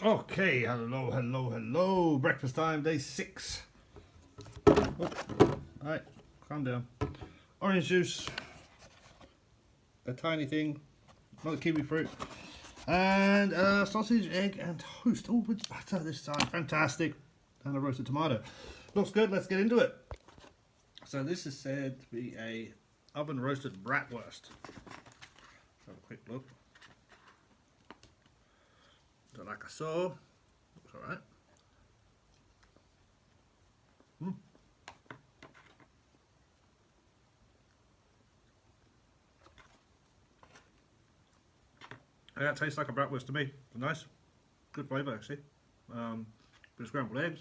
Okay, hello. Breakfast time, day 6. Oh, alright, calm down. Orange juice, a tiny thing, not a kiwi fruit, and sausage, egg, and toast. Oh, with butter this time. Fantastic. And a roasted tomato. Looks good, let's get into it. So this is said to be a oven roasted bratwurst. Have a quick look. So like I saw, looks alright. Yeah, it tastes like a bratwurst to me. It's nice, good flavour actually. Bit of scrambled eggs.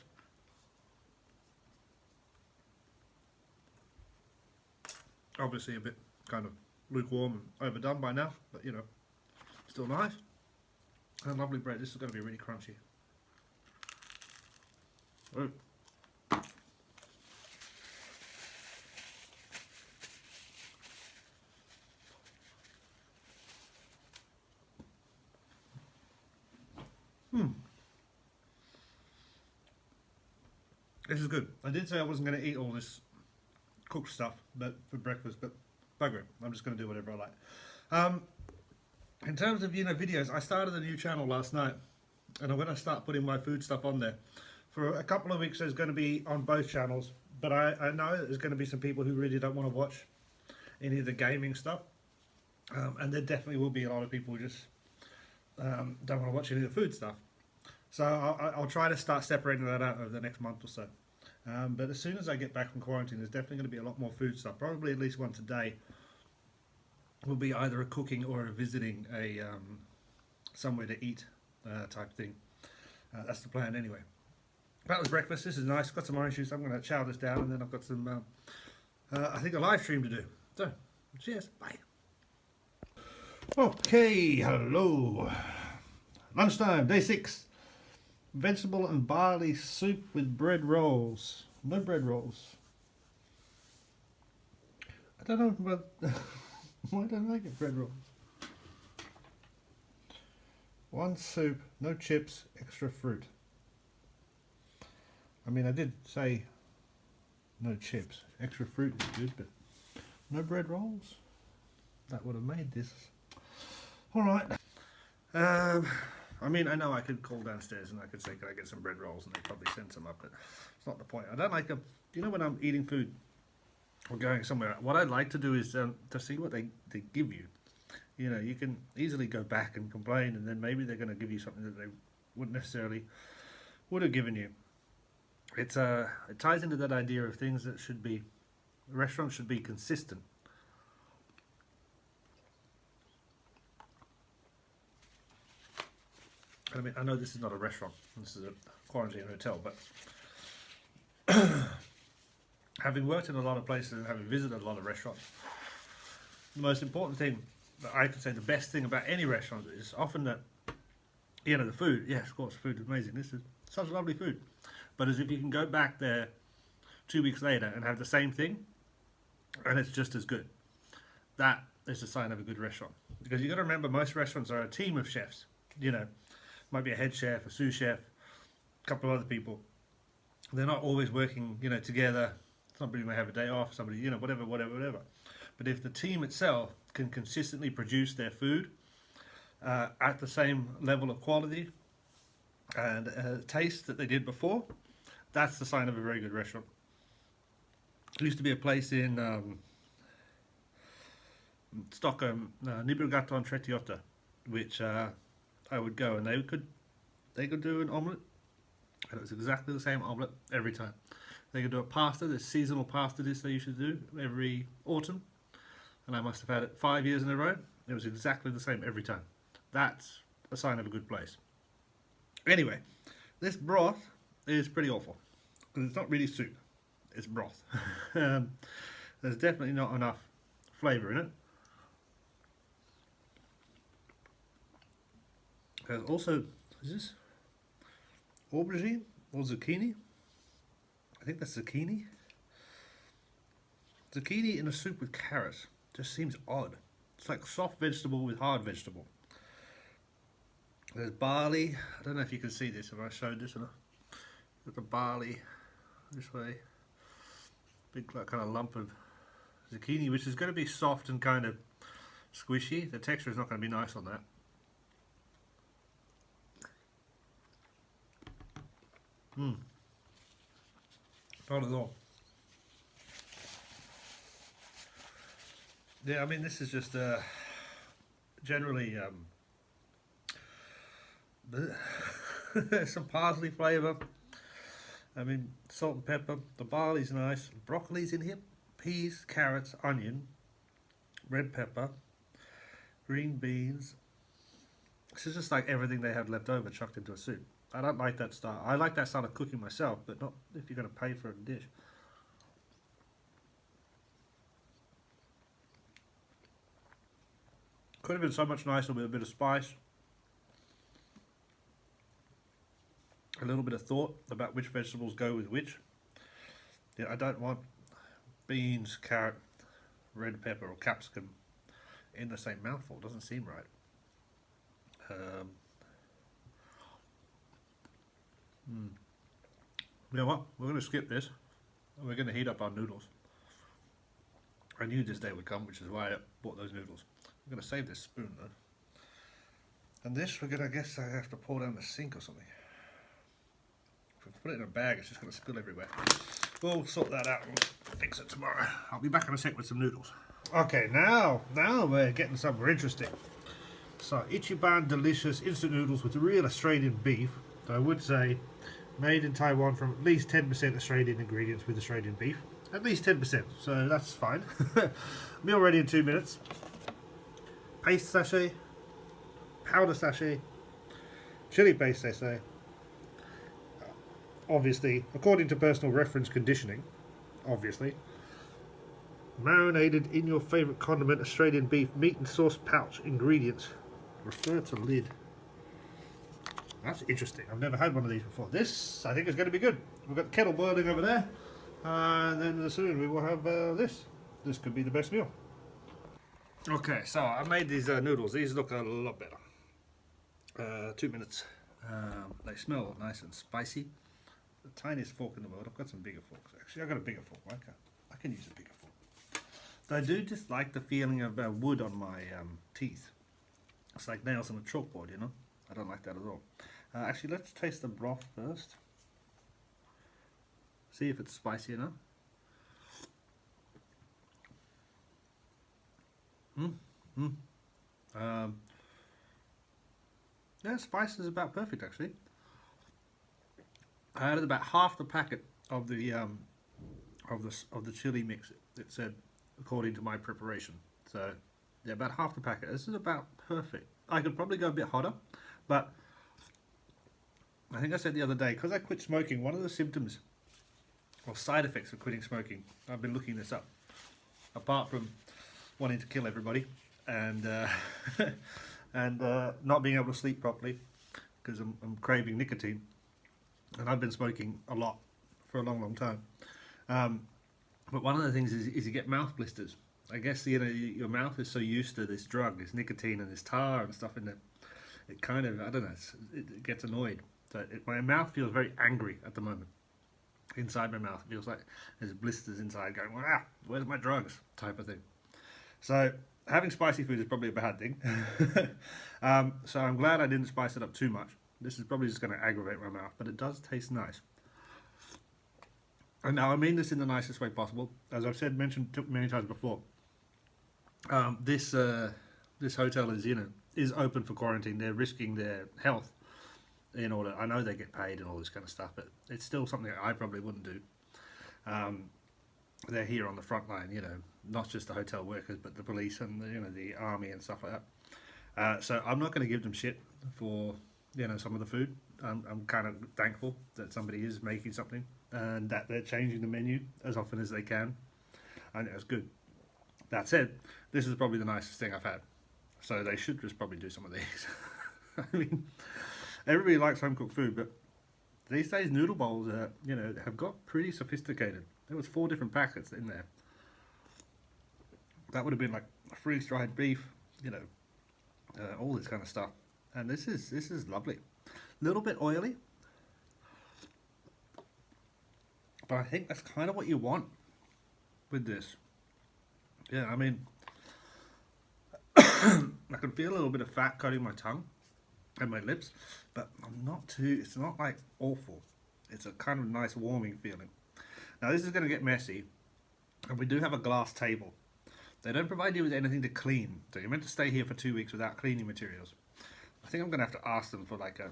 Obviously a bit kind of lukewarm and overdone by now, but you know, still nice. And lovely bread. This is going to be really crunchy. Oh. This is good. I did say I wasn't going to eat all this cooked stuff for breakfast, but bugger it. I'm just going to do whatever I like. In terms of videos, I started a new channel last night, and I'm going to start putting my food stuff on there. For a couple of weeks, there's going to be on both channels, but I know there's going to be some people who really don't want to watch any of the gaming stuff, and there definitely will be a lot of people who just don't want to watch any of the food stuff. So I'll try to start separating that out over the next month or so. But as soon as I get back from quarantine, there's definitely going to be a lot more food stuff. Probably at least once a day will be either a cooking or a visiting a somewhere to eat type thing. That's the plan anyway. That was breakfast. This is nice. Got some orange juice. I'm going to chow this down, and then I've got some, I think, a live stream to do. So, cheers. Bye. Okay, hello. Lunchtime, day 6. Vegetable and barley soup with bread rolls. No bread rolls. I don't know about why don't I get bread rolls? One soup, no chips, extra fruit. I mean, I did say no chips. Extra fruit is good, but no bread rolls? That would have made this. Alright. I mean, I know I could call downstairs and I could say, can I get some bread rolls? And they'd probably send some up, but it's not the point. I don't like them. When I'm eating food or going somewhere, what I'd like to do is to see what they give you. You can easily go back and complain, and then maybe they're going to give you something that they wouldn't necessarily would have given you. It ties into that idea of things that restaurants should be consistent. I mean, I know this is not a restaurant, this is a quarantine hotel, but having worked in a lot of places and having visited a lot of restaurants, the most important thing that I could say, the best thing about any restaurant is often that, the food, yes, of course, food is amazing. This is such lovely food. But as if you can go back there 2 weeks later and have the same thing, and it's just as good. That is a sign of a good restaurant. Because you've got to remember, most restaurants are a team of chefs, might be a head chef, a sous chef, a couple of other people. They're not always working, together. Somebody may have a day off, somebody, whatever. But if the team itself can consistently produce their food at the same level of quality and taste that they did before, that's the sign of a very good restaurant. There used to be a place in Stockholm, Nybrogatan 38, which I would go, and they could do an omelette, and it was exactly the same omelette every time. They could do a pasta, this seasonal pasta dish they used to do every autumn, and I must have had it 5 years in a row. It was exactly the same every time. That's a sign of a good place. Anyway, this broth is pretty awful, because it's not really soup, it's broth. There's definitely not enough flavour in it. There's also, is this aubergine or zucchini? I think that's zucchini. Zucchini in a soup with carrots just seems odd. It's like soft vegetable with hard vegetable. There's barley. I don't know if you can see this, if I showed this or not. Got the barley this way. Big like, kind of lump of zucchini, which is going to be soft and kind of squishy. The texture is not going to be nice on that. Not at all. Yeah, I mean, this is just generally some parsley flavour. I mean, salt and pepper. The barley's nice. Broccoli's in here. Peas, carrots, onion, red pepper, green beans. This is just like everything they had left over chucked into a soup. I don't like that style. I like that style of cooking myself, but not if you're going to pay for a dish. Could have been so much nicer with a bit of spice, a little bit of thought about which vegetables go with which. Yeah, I don't want beans, carrot, red pepper or capsicum in the same mouthful. It doesn't seem right. You know what? We're going to skip this. We're going to heat up our noodles. I knew this day would come, which is why I bought those noodles. I'm going to save this spoon though. And this we're going to, I guess I have to pour down the sink or something. If we put it in a bag, it's just going to spill everywhere. We'll sort that out and fix it tomorrow. I'll be back in a sec with some noodles. Okay, now we're getting somewhere interesting. So, Ichiban delicious instant noodles with real Australian beef. I would say made in Taiwan from at least 10% Australian ingredients with Australian beef. At least 10%, so that's fine. Meal ready in 2 minutes. Paste sachet, powder sachet, chili paste sachet. Obviously, according to personal reference conditioning, obviously. Marinated in your favourite condiment, Australian beef, meat and sauce pouch, ingredients. Refer to lid. That's interesting. I've never had one of these before. This, I think, is going to be good. We've got the kettle boiling over there. And then soon we will have this. This could be the best meal. Okay, so I made these noodles. These look a lot better. 2 minutes. They smell nice and spicy. The tiniest fork in the world. I've got some bigger forks. Actually, I've got a bigger fork. I can use a bigger fork. Though I do dislike the feeling of wood on my teeth. It's like nails on a chalkboard, you know? I don't like that at all. Actually, let's taste the broth first. See if it's spicy enough. Yeah, spice is about perfect actually. I added about half the packet of the chili mix. It said according to my preparation. So yeah, about half the packet. This is about perfect. I could probably go a bit hotter, but I think I said the other day, because I quit smoking, one of the symptoms or side effects of quitting smoking, I've been looking this up, apart from wanting to kill everybody and not being able to sleep properly because I'm craving nicotine, and I've been smoking a lot for a long time. But one of the things is you get mouth blisters. I guess your mouth is so used to this drug, this nicotine and this tar and stuff in it. It kind of, I don't know, it gets annoyed. So my mouth feels very angry at the moment. Inside my mouth, it feels like there's blisters inside going, wow, where's my drugs? Type of thing. So having spicy food is probably a bad thing. So I'm glad I didn't spice it up too much. This is probably just going to aggravate my mouth, but it does taste nice. And now I mean this in the nicest way possible. As I've mentioned many times before, this hotel is open for quarantine. They're risking their health in order. I know they get paid and all this kind of stuff, but it's still something that I probably wouldn't do. They're here on the front line, not just the hotel workers, but the police and the army and stuff like that. So I'm not going to give them shit for some of the food. I'm kind of thankful that somebody is making something and that they're changing the menu as often as they can. I think that's good. That said, this is probably the nicest thing I've had. So they should just probably do some of these. I mean, everybody likes home cooked food, but these days noodle bowls have got pretty sophisticated. There was 4 different packets in there. That would have been like freeze-dried beef, all this kind of stuff. And this is lovely. A little bit oily, but I think that's kind of what you want with this. Yeah, I mean, I can feel a little bit of fat coating my tongue and my lips, but I'm not too, it's not like awful. It's a kind of nice warming feeling. Now this is going to get messy, and we do have a glass table. They don't provide you with anything to clean, so you're meant to stay here for 2 weeks without cleaning materials. I think I'm going to have to ask them for like a,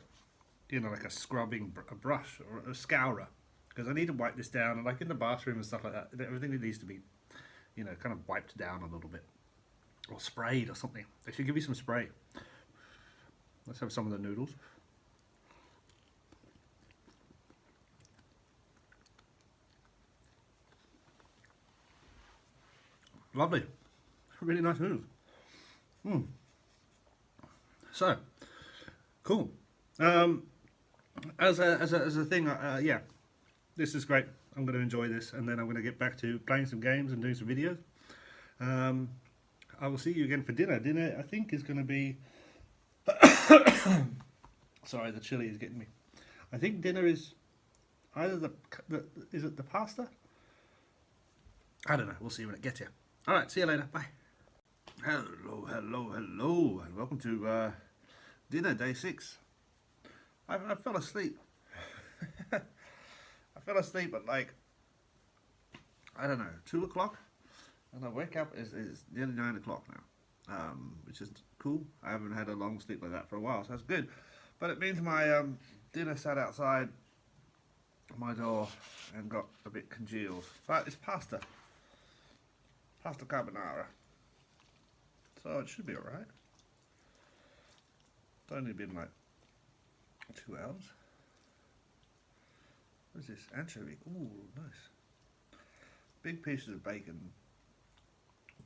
like a scrubbing brush or a scourer, because I need to wipe this down, and like in the bathroom and stuff like that, everything needs to be, kind of wiped down a little bit, or sprayed or something. They should give you some spray. Let's have some of the noodles. Lovely, really nice noodles. So cool. As a thing, yeah, this is great. I'm going to enjoy this, and then I'm going to get back to playing some games and doing some videos. I will see you again for dinner. Dinner, I think, is going to be. Sorry, the chili is getting me. I think dinner is either is it the pasta? I don't know. We'll see when it gets here. All right, see you later. Bye. Hello, hello, hello, and welcome to dinner day 6. I fell asleep. I fell asleep at like, I don't know, 2 o'clock, and I wake up is nearly 9 o'clock now, which is cool. I haven't had a long sleep like that for a while, so that's good. But it means my dinner sat outside my door and got a bit congealed. But it's pasta carbonara, so it should be alright. It's only been like 2 hours. What is this? Anchovy. Ooh, nice. Big pieces of bacon.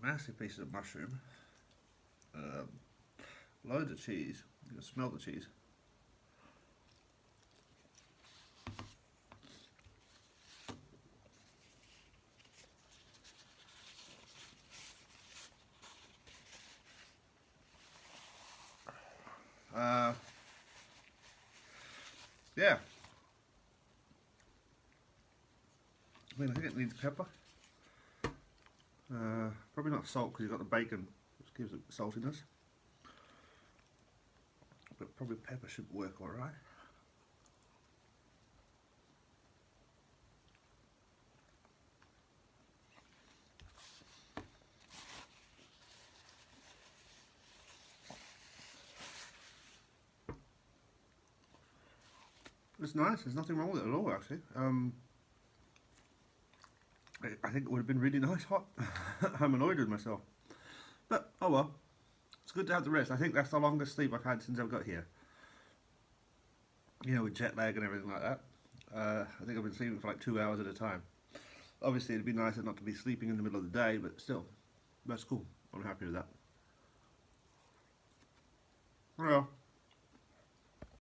Massive pieces of mushroom. Loads of cheese. You can smell the cheese. Yeah. I mean, I think it needs pepper. Probably not salt because you've got the bacon, which gives it saltiness. But probably pepper should work alright. It's nice. There's nothing wrong with it at all, actually. I think it would have been really nice hot. I'm annoyed with myself. But, oh well. It's good to have the rest. I think that's the longest sleep I've had since I've got here. With jet lag and everything like that. I think I've been sleeping for like 2 hours at a time. Obviously, it'd be nicer not to be sleeping in the middle of the day, but still, that's cool. I'm happy with that. Well.